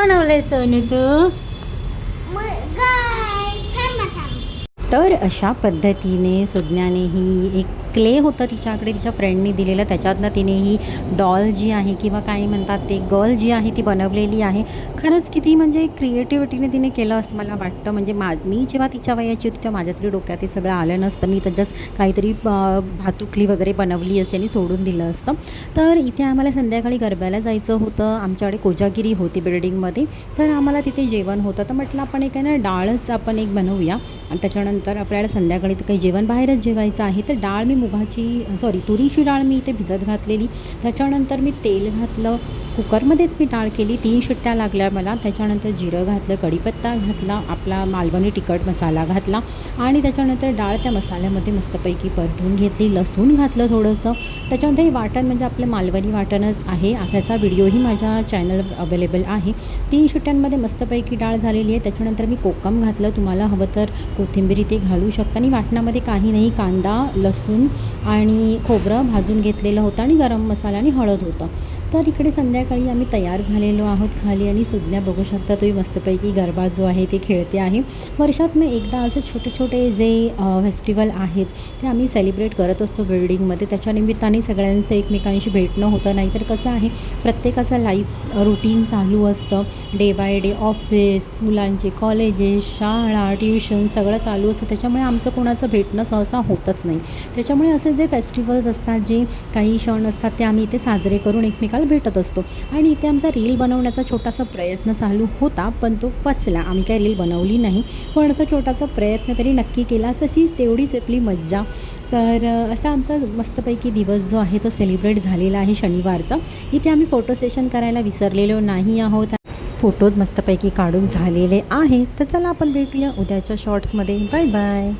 बनवलंय सोनू तू? तर अशा पद्धतीने सुज्ञानेही एक क्ले होतं तिच्याकडे, तिच्या फ्रेंडनी दिलेलं, त्याच्यातनं तिने ही डॉल जी आहे किंवा काही म्हणतात ते गर्ल जी आहे ती बनवलेली आहे. खरंच किती म्हणजे क्रिएटिव्हिटीने तिने केलं असं मला वाटतं. म्हणजे मी जेव्हा तिच्या वयाची होती तेव्हा माझ्या तरी डोक्यात हे सगळं आलं नसतं. मी तर जस्ट काहीतरी भातुकली वगैरे बनवली असते आणि सोडून दिलं असतं. तर इथे आम्हाला संध्याकाळी गरब्याला जायचं होतं. आमच्याकडे कोजागिरी होती बिल्डिंगमध्ये, तर आम्हाला तिथे जेवण होतं. तर म्हटलं आपण एक आहे ना डाळच आपण एक बनवूया आणि त्याच्यानंतर आपल्याला संध्याकाळी तर काही जेवण बाहेरच जेवायचं आहे. तर डाळ मी तुरीची डाळ मी इथे भिजत घातलेली. त्याच्यानंतर मी तेल घातलं, कुकरमध्येच मी डाळ केली, 3 शिट्ट्या लागल्या मला. त्याच्यानंतर जिरं घातलं, कढीपत्ता घातला, आपला मालवणी तिखट मसाला घातला आणि त्याच्यानंतर डाळ त्या मसाल्यामध्ये मस्तपैकी परतून घेतली. लसूण घातलं थोडंसं. त्याच्यानंतर हे वाटण म्हणजे आपलं मालवणी वाटणच आहे. त्याचा व्हिडिओही माझ्या चॅनलवर अवेलेबल आहे. 3 शिट्ट्यांमध्ये मस्तपैकी डाळ झालेली आहे. त्याच्यानंतर मी कोकम घातलं, तुम्हाला हवं तर कोथिंबीर इथे घालू शकता. आणि वाटणामध्ये काही नाही, कांदा, लसूण आणि खोबरं भाजून घेतलेलं होतं आणि गरम मसाला आणि हळद होतं. तर इकडे संध्याकाळी आम्ही तयार झालेलो आहोत खाली आणि सुज्ञा बघू शकता तुम्ही मस्तपैकी गरबा जो आहे ते खेळते आहे. वर्षातनं एकदा असं छोटे छोटे जे फेस्टिवल आहेत ते आम्ही सेलिब्रेट करत असतो बिल्डिंगमध्ये. त्याच्या निमित्ताने सगळ्यांचं एकमेकांशी भेटणं होतं. नाहीतर कसं आहे, प्रत्येकाचं लाईफ रुटीन चालू असतं, डे बाय डे ऑफिस, मुलांचे कॉलेजेस, शाळा, ट्युशन सगळं चालू असतं. त्याच्यामुळे आमचं कोणाचं भेटणं सहसा होतच नाही. त्याच्यामुळे असे जे फेस्टिवल्स असतात, जे काही क्षण असतात ते आम्ही इथे साजरे करून एकमेकाला भेटत असतो. आणि इथे आमचा रील बनवण्याचा छोटासा प्रयत्न चालू होता, पण तो फसला. आम्ही काही रील बनवली नाही, पण असा छोटासा प्रयत्न तरी नक्की केला. तशी तेवढीच आपली मज्जा. तर असा आमचा मस्तपैकी दिवस जो आहे तो सेलिब्रेट झालेला आहे शनिवारचा. इथे आम्ही फोटो सेशन करायला विसरलेलो नाही आहोत. फोटोज मस्तपैकी काढून झालेले आहेत. तर चला आपण भेटूया उद्याच्या शॉर्ट्समध्ये. Bye bye.